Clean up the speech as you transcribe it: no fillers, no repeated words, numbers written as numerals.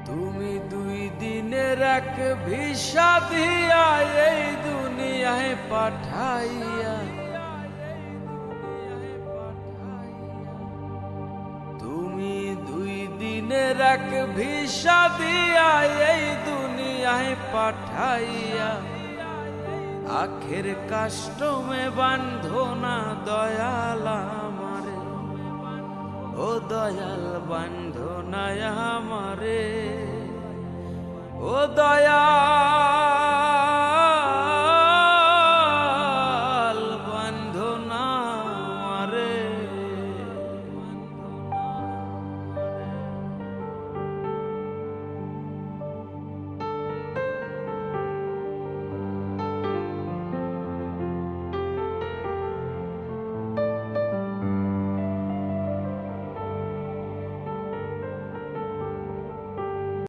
তুমি 2 দিনের এক ভিসা দিয়া এই দুনিয়ায় পাঠাইয়া, তুমি 2 দিনের এক ভিসা দিয়া এই দুনিয়ায় পাঠাইয়া আখের কাস্টমে বান্ধো না দয়াল আমারে, ও দয়াল বান্ধো না আমারে।